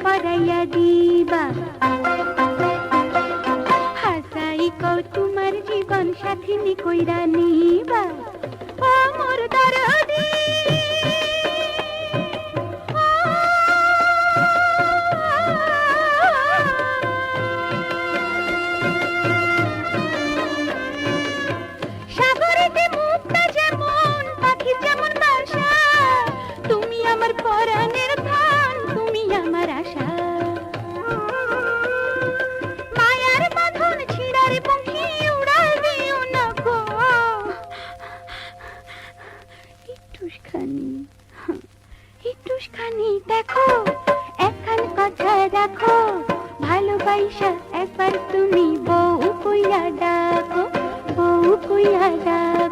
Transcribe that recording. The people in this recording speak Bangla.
পরাইয়া দিবা। হাসাই কও তোমার জীবন সাথিনী কইরা নিবা। ও মোর দরদি সাগরেতে মুক্তা যেমন পাখি যেমন বাসা, তুমি আমার পরাণের প্রাণ, তুমি আমার আশা। মায়ার বাঁধন ছিড়ার পঙ্খী উড়াল দিও না গো। একটুখানি দেখো, একখান কথা রাখো, ভালোবাসা একবার তুমি বউ কইয়া ডাকো, বউ কইয়া ডাকো।